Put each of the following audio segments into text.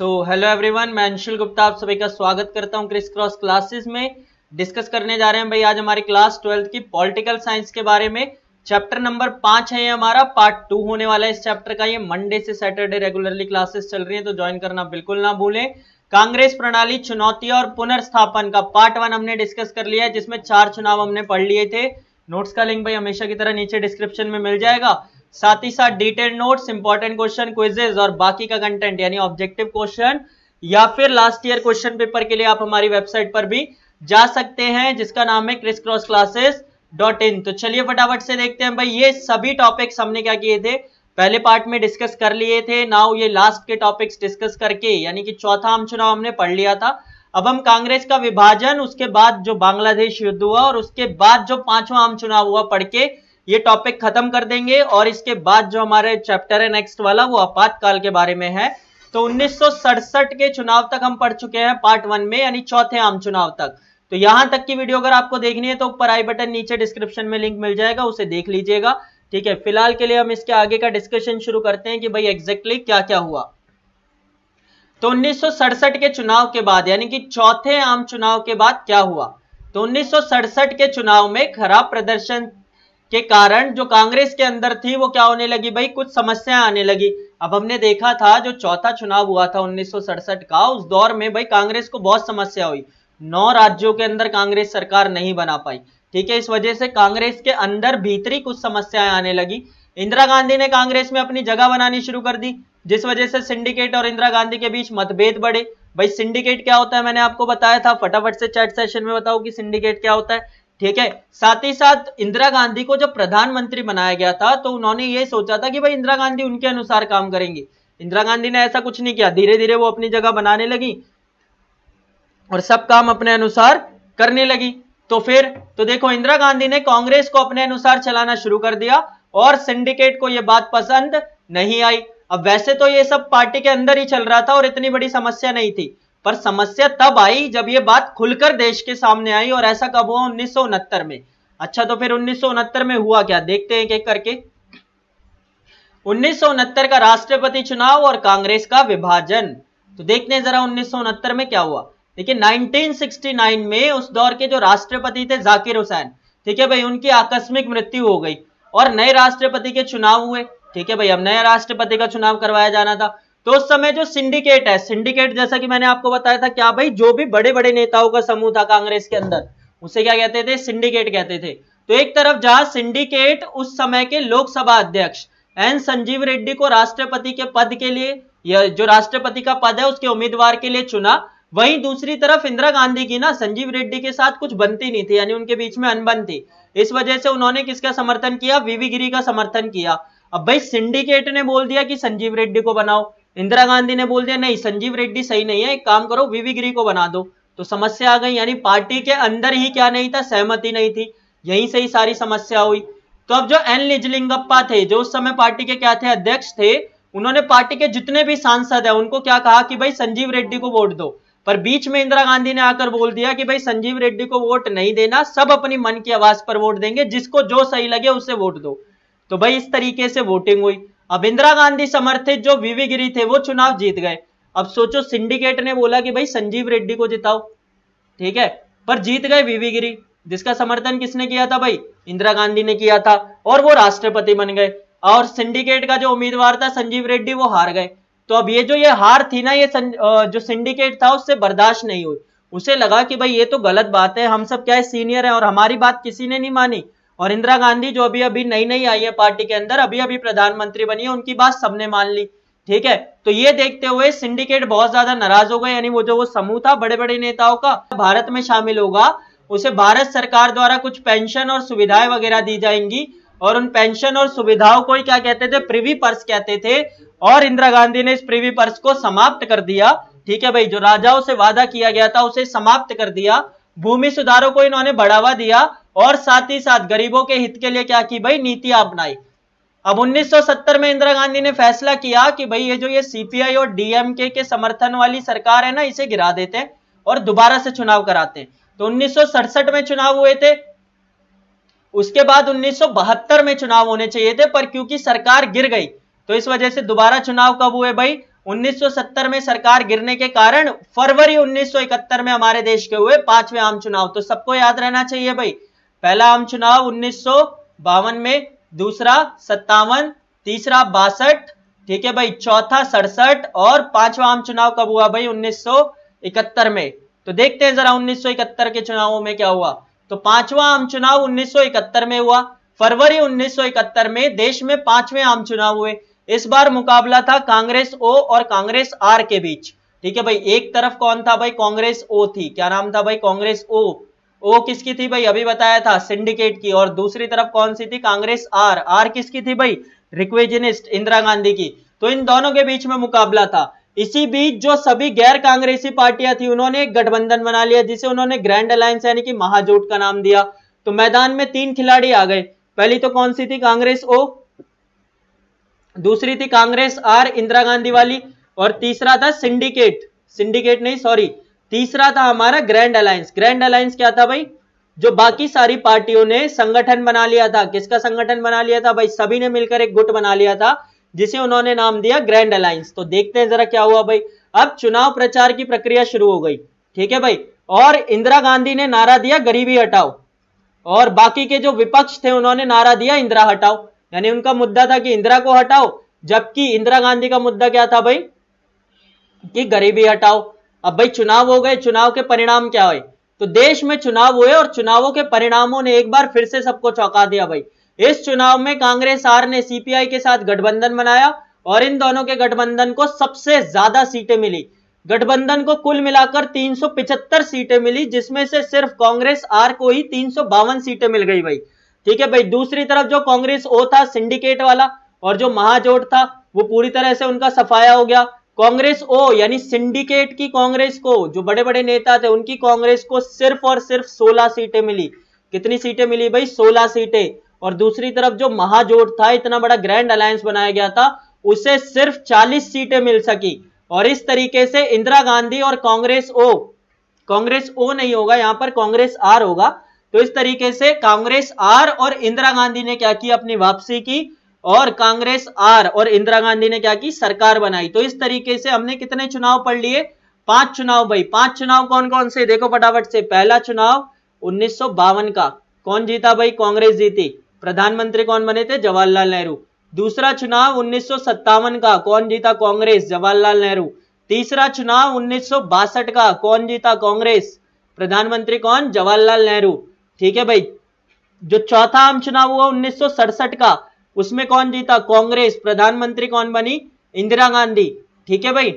Hello everyone, मैं अंशुल गुप्ता आप सभी का स्वागत करता हूं क्रिस क्रॉस क्लासेस में। डिस्कस करने जा रहे हैं भाई आज हमारी क्लास 12th की पॉलिटिकल साइंस के बारे में। चैप्टर नंबर 5 है ये हमारा, पार्ट 2 होने वाला है इस चैप्टर का। ये मंडे से सैटरडे रेगुलरली क्लासेस चल रही हैं, तो ज्वाइन करना बिल्कुल ना भूलें। कांग्रेस प्रणाली, चुनौती और पुनर्स्थापन का पार्ट 1 हमने डिस्कस कर लिया है, जिसमें 4 चुनाव हमने पढ़ लिए थे। नोट्स का लिंक भाई हमेशा की तरह नीचे डिस्क्रिप्शन में मिल जाएगा। साथ ही साथ detailed notes, important question, quizzes और बाकी का कंटेंट यानी ऑब्जेक्टिव क्वेश्चन या फिर लास्ट ईयर क्वेश्चन पेपर के लिए आप हमारी वेबसाइट पर भी जा सकते हैं, जिसका नाम है crisscrossclasses.in। तो चलिए फटाफट से देखते हैं भाई, ये सभी टॉपिक्स हमने क्या किए थे, पहले पार्ट में डिस्कस कर लिए थे। नाउ ये लास्ट के टॉपिक्स डिस्कस करके, यानी कि चौथा आम चुनाव हमने पढ़ लिया था। अब हम कांग्रेस का विभाजन, उसके बाद जो बांग्लादेश युद्ध हुआ और उसके बाद जो 5वां आम चुनाव हुआ पढ़ के ये टॉपिक खत्म कर देंगे। और इसके बाद जो हमारे चैप्टर है नेक्स्ट वाला, वो आपातकाल के बारे में है। तो 1967 के चुनाव तक हम पढ़ चुके हैं पार्ट 1 में, यानी चौथे आम चुनाव तक। तो यहां तक की वीडियो अगर आपको देखनी है तो ऊपर आई बटन, नीचे डिस्क्रिप्शन में लिंक मिल जाएगा, उसे देख लीजिएगा। ठीक है, फिलहाल के लिए हम इसके आगे का डिस्कशन शुरू करते हैं कि भाई एग्जैक्टली क्या क्या हुआ। तो 1967 के चुनाव के बाद, यानी कि चौथे आम चुनाव के बाद क्या हुआ, तो 1967 के चुनाव में खराब प्रदर्शन के कारण जो कांग्रेस के अंदर थी वो क्या होने लगी भाई, कुछ समस्याएं आने लगी। अब हमने देखा था जो चौथा चुनाव हुआ था 1967 का, उस दौर में भाई कांग्रेस को बहुत समस्या हुई। 9 राज्यों के अंदर कांग्रेस सरकार नहीं बना पाई। ठीक है, इस वजह से कांग्रेस के अंदर भीतरी कुछ समस्याएं आने लगी। इंदिरा गांधी ने कांग्रेस में अपनी जगह बनानी शुरू कर दी, जिस वजह से सिंडिकेट और इंदिरा गांधी के बीच मतभेद बढ़े। भाई सिंडिकेट क्या होता है मैंने आपको बताया था, फटाफट से चैट सेशन में बताओ कि सिंडिकेट क्या होता है। ठीक है, साथ ही साथ इंदिरा गांधी को जब प्रधानमंत्री बनाया गया था तो उन्होंने ये सोचा था कि भाई इंदिरा गांधी उनके अनुसार काम करेंगी। इंदिरा गांधी ने ऐसा कुछ नहीं किया, धीरे धीरे वो अपनी जगह बनाने लगी और सब काम अपने अनुसार करने लगी। तो फिर तो देखो, इंदिरा गांधी ने कांग्रेस को अपने अनुसार चलाना शुरू कर दिया और सिंडिकेट को यह बात पसंद नहीं आई। अब वैसे तो ये सब पार्टी के अंदर ही चल रहा था और इतनी बड़ी समस्या नहीं थी, पर समस्या तब आई जब ये बात खुलकर देश के सामने आई। और ऐसा कब हुआ, 1969 में। अच्छा, तो फिर 1969 में हुआ क्या, देखते हैं एक करके। 1969 का राष्ट्रपति चुनाव और कांग्रेस का विभाजन। तो देखते हैं जरा 1969 में क्या हुआ। देखिए 1969 में उस दौर के जो राष्ट्रपति थे जाकिर हुसैन, ठीक है भाई, उनकी आकस्मिक मृत्यु हो गई और नए राष्ट्रपति के चुनाव हुए। ठीक है भाई, अब नया राष्ट्रपति का चुनाव करवाया जाना था। तो उस समय जो सिंडिकेट है, सिंडिकेट जैसा कि मैंने आपको बताया था क्या भाई, जो भी बड़े बड़े नेताओं का समूह था कांग्रेस के अंदर, उसे क्या कहते थे, सिंडिकेट कहते थे। तो एक तरफ जहां सिंडिकेट उस समय के लोकसभा अध्यक्ष एन संजीव रेड्डी को राष्ट्रपति के पद के लिए, या जो राष्ट्रपति का पद है उसके उम्मीदवार के लिए चुना, वहीं दूसरी तरफ इंदिरा गांधी की ना संजीव रेड्डी के साथ कुछ बनती नहीं थी, यानी उनके बीच में अनबन थी। इस वजह से उन्होंने किसका समर्थन किया, वीवी गिरी का समर्थन किया। अब भाई सिंडिकेट ने बोल दिया कि संजीव रेड्डी को बनाओ, इंदिरा गांधी ने बोल दिया नहीं संजीव रेड्डी सही नहीं है, एक काम करो वीवी गिरी को बना दो। तो समस्या आ गई, यानी पार्टी के अंदर ही क्या नहीं था, सहमति नहीं थी। यहीं से ही सारी समस्या हुई। तो अब जो एन निजलिंगप्पा थे, जो उस समय पार्टी के क्या थे, अध्यक्ष थे, उन्होंने पार्टी के जितने भी सांसद है उनको क्या कहा कि भाई संजीव रेड्डी को वोट दो। पर बीच में इंदिरा गांधी ने आकर बोल दिया कि भाई संजीव रेड्डी को वोट नहीं देना, सब अपनी मन की आवाज पर वोट देंगे, जिसको जो सही लगे उसे वोट दो। तो भाई इस तरीके से वोटिंग हुई। अब इंदिरा गांधी समर्थित जो वीवी गिरी थे वो चुनाव जीत गए। अब सोचो, सिंडिकेट ने बोला कि भाई संजीव रेड्डी को जिताओ, ठीक है, पर जीत गए वीवी गिरी, जिसका समर्थन किसने किया था भाई, इंदिरा गांधी ने किया था, और वो राष्ट्रपति बन गए। और सिंडिकेट का जो उम्मीदवार था संजीव रेड्डी, वो हार गए। तो अब ये जो ये हार थी ना, ये जो सिंडिकेट था उससे बर्दाश्त नहीं हुई। उसे लगा कि भाई ये तो गलत बात है, हम सब क्या है सीनियर है और हमारी बात किसी ने नहीं मानी। और इंदिरा गांधी जो अभी अभी नई नई आई है पार्टी के अंदर, अभी अभी प्रधानमंत्री बनी है, उनकी बात सबने मान ली। ठीक है, तो ये देखते हुए सिंडिकेट बहुत ज्यादा नाराज हो गए, यानी वो जो समूह था बड़े बड़े नेताओं का, भारत में शामिल होगा, उसे भारत सरकार द्वारा कुछ पेंशन और सुविधाएं वगैरह दी जाएंगी। और उन पेंशन और सुविधाओं को ही क्या कहते थे, प्रिवी पर्स कहते थे। और इंदिरा गांधी ने इस प्रिवी पर्स को समाप्त कर दिया। ठीक है भाई, जो राजाओं से वादा किया गया था उसे समाप्त कर दिया। भूमि सुधारों को इन्होंने बढ़ावा दिया और साथ ही साथ गरीबों के हित के लिए क्या की भाई, नीतियां अपनाई। अब 1970 में इंदिरा गांधी ने फैसला किया कि भाई ये जो ये सीपीआई और डीएमके के समर्थन वाली सरकार है ना, इसे गिरा देते हैं और दोबारा से चुनाव कराते हैं। तो 1967 में चुनाव हुए थे, उसके बाद 1972 में चुनाव होने चाहिए थे, पर क्योंकि सरकार गिर गई तो इस वजह से दोबारा चुनाव कब हुए भाई, 1970 में सरकार गिरने के कारण फरवरी 1971 में हमारे देश के हुए 5वें आम चुनाव। तो सबको याद रहना चाहिए भाई, पहला आम चुनाव 1952 में, दूसरा 57, तीसरा 62, ठीक है भाई, चौथा 67 और 5वां आम चुनाव कब हुआ भाई? 1971 में। तो देखते हैं जरा 1971 के चुनावों में क्या हुआ। तो 5वां आम चुनाव 1971 में हुआ। फरवरी 1971 में देश में 5वें आम चुनाव हुए। इस बार मुकाबला था कांग्रेस ओ और कांग्रेस आर के बीच, ठीक है भाई। एक तरफ कौन था भाई? कांग्रेस ओ थी। क्या नाम था भाई? कांग्रेस ओ। ओ किसकी थी भाई? अभी बताया था, सिंडिकेट की। और दूसरी तरफ कौन सी थी? कांग्रेस आर। आर किसकी थी भाई? रिक्वेजनिस्ट, इंदिरा गांधी की। तो इन दोनों के बीच में मुकाबला था। इसी बीच जो सभी गैर कांग्रेसी पार्टियां थी उन्होंने एक गठबंधन बना लिया जिसे उन्होंने ग्रैंड अलायंस यानी कि महाजोट का नाम दिया। तो मैदान में 3 खिलाड़ी आ गए। पहली तो कौन सी थी? कांग्रेस ओ, दूसरी थी कांग्रेस आर इंदिरा गांधी वाली, और तीसरा था सिंडिकेट, सिंडिकेट नहीं सॉरी, तीसरा था हमारा ग्रैंड अलायंस। ग्रैंड अलायंस क्या था भाई? जो बाकी सारी पार्टियों ने संगठन बना लिया था। किसका संगठन बना लिया था भाई? सभी ने मिलकर एक गुट बना लिया था जिसे उन्होंने नाम दिया ग्रैंड अलायंस। तो देखते हैं जरा क्या हुआ भाई। अब चुनाव प्रचार की प्रक्रिया शुरू हो गई, ठीक है भाई। और इंदिरा गांधी ने नारा दिया गरीबी हटाओ, और बाकी के जो विपक्ष थे उन्होंने नारा दिया इंदिरा हटाओ। यानी उनका मुद्दा था कि इंदिरा को हटाओ, जबकि इंदिरा गांधी का मुद्दा क्या था भाई? कि गरीबी हटाओ। अब भाई चुनाव हो गए, चुनाव के परिणाम क्या हुए? तो देश में चुनाव हुए और चुनावों के परिणामों ने एक बार फिर से सबको चौंका दिया भाई। इस चुनाव में कांग्रेस आर ने सीपीआई के साथ गठबंधन बनाया और इन दोनों के गठबंधन को सबसे ज्यादा सीटें मिली। गठबंधन को कुल मिलाकर 375 सीटें मिली, जिसमें से सिर्फ कांग्रेस आर को ही 352 सीटें मिल गई भाई, ठीक है भाई। दूसरी तरफ जो कांग्रेस ओ था, सिंडिकेट वाला, और जो महाजोट था वो पूरी तरह से उनका सफाया हो गया। कांग्रेस ओ यानी सिंडिकेट की कांग्रेस को, जो बड़े बड़े नेता थे उनकी कांग्रेस को सिर्फ और सिर्फ 16 सीटें मिली। कितनी सीटें मिली भाई? 16 सीटें। और दूसरी तरफ जो महाजोट था, इतना बड़ा ग्रैंड अलायंस बनाया गया था, उसे सिर्फ 40 सीटें मिल सकी। और इस तरीके से इंदिरा गांधी और कांग्रेस ओ नहीं होगा यहां पर, कांग्रेस आर होगा। तो इस तरीके से कांग्रेस आर और इंदिरा गांधी ने क्या किया? अपनी वापसी की, और कांग्रेस आर और इंदिरा गांधी ने क्या की? सरकार बनाई। तो इस तरीके से हमने कितने चुनाव पढ़ लिए? 5 चुनाव भाई। 5 चुनाव कौन कौन से? देखो फटाफट से। पहला चुनाव 1952 का, कौन जीता भाई? कांग्रेस जीती। प्रधानमंत्री कौन बने थे? जवाहरलाल नेहरू। दूसरा चुनाव 1957 का, कौन जीता? कांग्रेस, जवाहरलाल नेहरू। तीसरा चुनाव 1962 का, कौन जीता? कांग्रेस, प्रधानमंत्री कौन? जवाहरलाल नेहरू, ठीक है भाई। जो चौथा आम चुनाव हुआ 1967 का, उसमें कौन जीता? कांग्रेस, प्रधानमंत्री कौन बनी? इंदिरा गांधी, ठीक है भाई।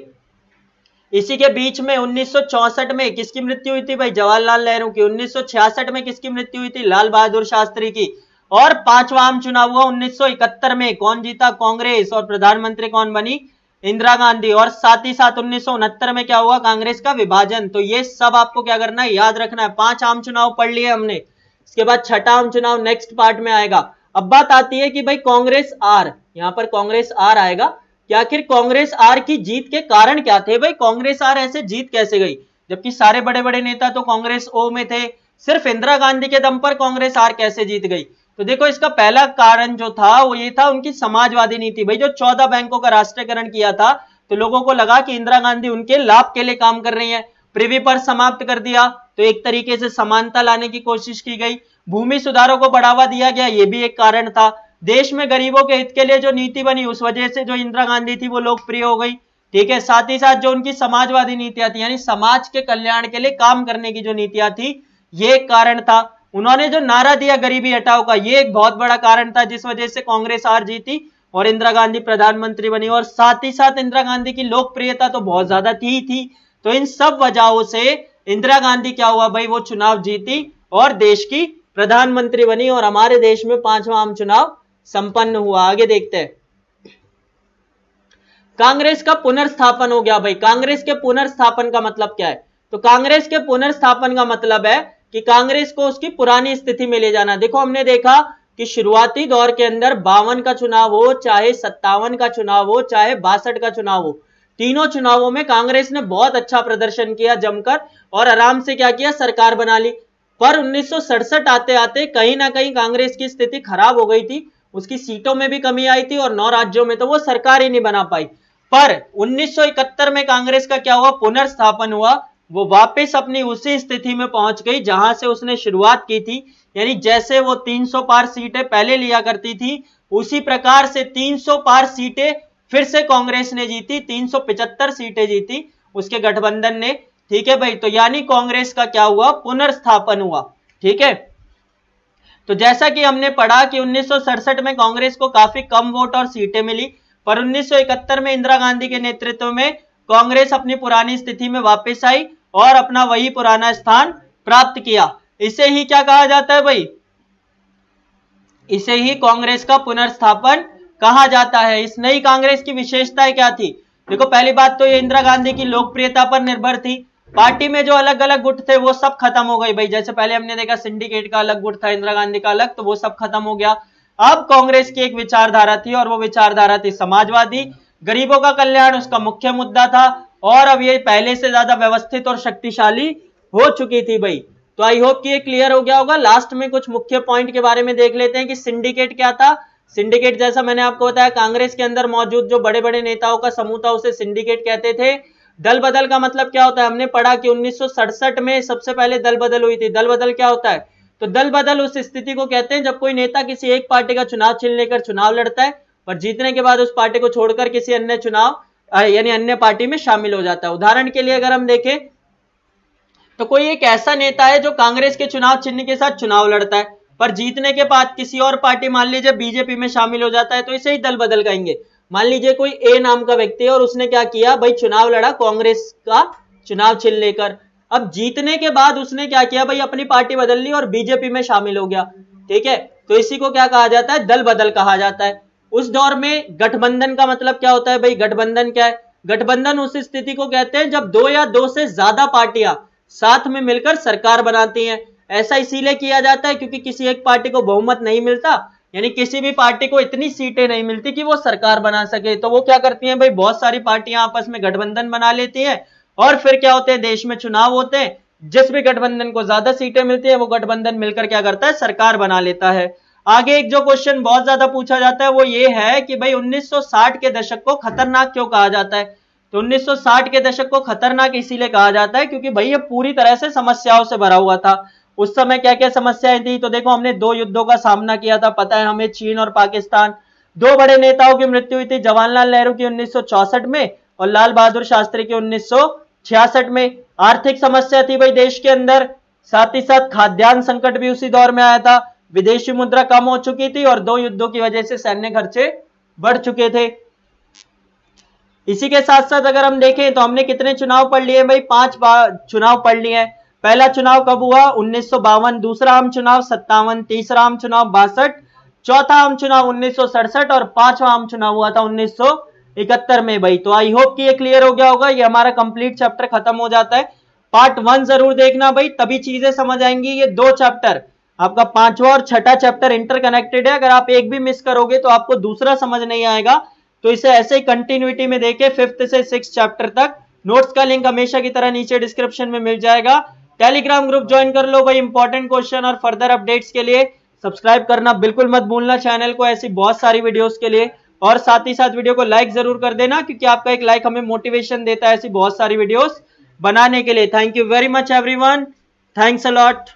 इसी के बीच में 1964 में किसकी मृत्यु हुई थी भाई? जवाहरलाल नेहरू की। 1966 में किसकी मृत्यु हुई थी? लाल बहादुर शास्त्री की। और 5वां आम चुनाव हुआ 1971 में, कौन जीता? कांग्रेस, और प्रधानमंत्री कौन बनी? इंदिरा गांधी। और साथ ही साथ 1969 में क्या हुआ? कांग्रेस का विभाजन। तो ये सब आपको क्या करना है? याद रखना है। 5 आम चुनाव पढ़ लिए हमने। इसके बाद छठा आम चुनाव नेक्स्ट पार्ट में आएगा। अब बात आती है कि भाई कांग्रेस आर, यहां पर कांग्रेस आर आएगा कि आखिर कांग्रेस आर की जीत के कारण क्या थे भाई? कांग्रेस आर ऐसे जीत कैसे गई, जबकि सारे बड़े बड़े नेता तो कांग्रेस ओ में थे? सिर्फ इंदिरा गांधी के दम पर कांग्रेस आर कैसे जीत गई? तो देखो इसका पहला कारण जो था वो ये था उनकी समाजवादी नीति भाई। जो 14 बैंकों का राष्ट्रीयकरण किया था, तो लोगों को लगा कि इंदिरा गांधी उनके लाभ के लिए काम कर रही है। प्रिवी पर समाप्त कर दिया, तो एक तरीके से समानता लाने की कोशिश की गई। भूमि सुधारों को बढ़ावा दिया गया, ये भी एक कारण था। देश में गरीबों के हित के लिए जो नीति बनी, उस वजह से जो इंदिरा गांधी थी वो लोकप्रिय हो गई, ठीक है। साथ ही साथ जो उनकी समाजवादी नीतियां थी, यानी समाज के कल्याण के लिए काम करने की जो नीतियां थी, ये एक कारण था। उन्होंने जो नारा दिया गरीबी हटाओ का, ये एक बहुत बड़ा कारण था जिस वजह से कांग्रेस हार जीती और इंदिरा गांधी प्रधानमंत्री बनी। और साथ ही साथ इंदिरा गांधी की लोकप्रियता तो बहुत ज्यादा थी। तो इन सब वजहों से इंदिरा गांधी क्या हुआ भाई? वो चुनाव जीती और देश की प्रधानमंत्री बनी, और हमारे देश में 5वां आम चुनाव संपन्न हुआ। आगे देखते हैं। कांग्रेस का पुनर्स्थापन हो गया भाई। कांग्रेस के पुनर्स्थापन का मतलब क्या है? तो कांग्रेस के पुनर्स्थापन का मतलब है कि कांग्रेस को उसकी पुरानी स्थिति में ले जाना। देखो हमने देखा कि शुरुआती दौर के अंदर 52 का चुनाव हो, चाहे 57 का चुनाव हो, चाहे 62 का चुनाव हो, तीनों चुनावों में कांग्रेस ने बहुत अच्छा प्रदर्शन किया जमकर, और आराम से क्या किया? सरकार बना ली। पर 1967 आते आते कहीं ना कहीं कांग्रेस की स्थिति खराब हो गई थी। उसकी सीटों में भी कमी आई थी और 9 राज्यों में तो वो सरकार ही नहीं बना पाई। पर 1971 में कांग्रेस का क्या हुआ, पुनर्स्थापन हुआ, वो वापस अपनी उसी स्थिति में पहुंच गई जहां से उसने शुरुआत की थी। यानी जैसे वो 300 पार सीटें पहले लिया करती थी, उसी प्रकार से 300 पार सीटें फिर से कांग्रेस ने जीती, 375 सीटें जीती उसके गठबंधन ने। ठीक है भाई, तो यानी कांग्रेस का क्या हुआ, पुनर्स्थापन हुआ। ठीक है, तो जैसा कि हमने पढ़ा कि 1967 में कांग्रेस को काफी कम वोट और सीटें मिली, पर 1971 में इंदिरा गांधी के नेतृत्व में कांग्रेस अपनी पुरानी स्थिति में वापस आई और अपना वही पुराना स्थान प्राप्त किया। इसे ही क्या कहा जाता है भाई, इसे ही कांग्रेस का पुनर्स्थापन कहा जाता है। इस नई कांग्रेस की विशेषताएं क्या थी, देखो पहली बात तो ये इंदिरा गांधी की लोकप्रियता पर निर्भर थी। पार्टी में जो अलग अलग गुट थे वो सब खत्म हो गई भाई। जैसे पहले हमने देखा सिंडिकेट का अलग गुट था, इंदिरा गांधी का अलग, तो वो सब खत्म हो गया। अब कांग्रेस की एक विचारधारा थी और वो विचारधारा थी समाजवादी, गरीबों का कल्याण उसका मुख्य मुद्दा था, और अब ये पहले से ज्यादा व्यवस्थित और शक्तिशाली हो चुकी थी भाई। तो आई होप कि ये क्लियर हो गया होगा। लास्ट में कुछ मुख्य पॉइंट के बारे में देख लेते हैं कि सिंडिकेट क्या था। सिंडिकेट जैसा मैंने आपको बताया, कांग्रेस के अंदर मौजूद जो बड़े बड़े नेताओं का समूह था उसे सिंडिकेट कहते थे। दल बदल का मतलब क्या होता है, हमने पढ़ा कि 1967 में सबसे पहले दल बदल हुई थी। दल बदल क्या होता है, तो दल बदल उस स्थिति को कहते हैं जब कोई नेता किसी एक पार्टी का चुनाव छीन लेकर चुनाव लड़ता है, पर जीतने के बाद उस पार्टी को छोड़कर किसी अन्य चुनाव यानी अन्य पार्टी में शामिल हो जाता है। उदाहरण के लिए अगर हम देखें तो कोई एक ऐसा नेता है जो कांग्रेस के चुनाव चिन्ह के साथ चुनाव लड़ता है, पर जीतने के बाद किसी और पार्टी, मान लीजिए बीजेपी में शामिल हो जाता है, तो इसे ही दल बदल कहेंगे। मान लीजिए कोई ए नाम का व्यक्ति है और उसने क्या किया भाई, चुनाव लड़ा कांग्रेस का चुनाव चिन्ह लेकर। अब जीतने के बाद उसने क्या किया भाई, अपनी पार्टी बदल ली और बीजेपी में शामिल हो गया। ठीक है, तो इसी को क्या कहा जाता है, दल बदल कहा जाता है। उस दौर में गठबंधन का मतलब क्या होता है भाई, गठबंधन क्या है, गठबंधन उस स्थिति को कहते हैं जब दो या दो से ज्यादा पार्टियां साथ में मिलकर सरकार बनाती हैं। ऐसा इसीलिए किया जाता है क्योंकि किसी एक पार्टी को बहुमत नहीं मिलता, यानी किसी भी पार्टी को इतनी सीटें नहीं मिलती कि वो सरकार बना सके, तो वो क्या करती हैं भाई, बहुत सारी पार्टियां आपस में गठबंधन बना लेती हैं और फिर क्या होते हैं, देश में चुनाव होते हैं, जिस भी गठबंधन को ज्यादा सीटें मिलती है वो गठबंधन मिलकर क्या करता है, सरकार बना लेता है। आगे एक जो क्वेश्चन बहुत ज्यादा पूछा जाता है वो ये है कि भाई 1960 के दशक को खतरनाक क्यों कहा जाता है। तो 1960 के दशक को खतरनाक इसीलिए कहा जाता है क्योंकि भाई ये पूरी तरह से समस्याओं से भरा हुआ था। उस समय क्या क्या समस्याएं थी, तो देखो हमने दो युद्धों का सामना किया था, पता है हमें, चीन और पाकिस्तान। दो बड़े नेताओं की मृत्यु हुई थी, जवाहरलाल नेहरू की 1964 में और लाल बहादुर शास्त्री की 1966 में। आर्थिक समस्या थी भाई देश के अंदर, साथ ही साथ खाद्यान्न संकट भी उसी दौर में आया था, विदेशी मुद्रा कम हो चुकी थी और दो युद्धों की वजह से सैन्य खर्चे बढ़ चुके थे। इसी के साथ साथ अगर हम देखें तो हमने कितने चुनाव पढ़ लिए भाई, 5 चुनाव पढ़ लिए हैं। पहला चुनाव कब हुआ, 1952, दूसरा आम चुनाव 57, तीसरा आम चुनाव 62, चौथा आम चुनाव 1967 और पांचवा आम चुनाव हुआ था 1971 में भाई। तो आई होप कि ये क्लियर हो गया होगा। ये हमारा कंप्लीट चैप्टर खत्म हो जाता है। पार्ट 1 जरूर देखना भाई, तभी चीजें समझ आएंगी। ये 2 चैप्टर, आपका 5वां और 6ठा चैप्टर इंटरकनेक्टेड है, अगर आप एक भी मिस करोगे तो आपको दूसरा समझ नहीं आएगा। तो इसे ऐसे ही कंटिन्यूटी में देखे 5th से 6th चैप्टर तक। नोट्स का लिंक हमेशा की तरह नीचे डिस्क्रिप्शन में मिल जाएगा। टेलीग्राम ग्रुप ज्वाइन कर लो भाई, इंपॉर्टेंट क्वेश्चन और फर्दर अपडेट्स के लिए। सब्सक्राइब करना बिल्कुल मत भूलना चैनल को, ऐसी बहुत सारी वीडियोस के लिए। और साथ ही साथ वीडियो को लाइक जरूर कर देना क्योंकि आपका एक लाइक हमें मोटिवेशन देता है ऐसी बहुत सारी वीडियोस बनाने के लिए। Thank you very much everyone, thanks a lot.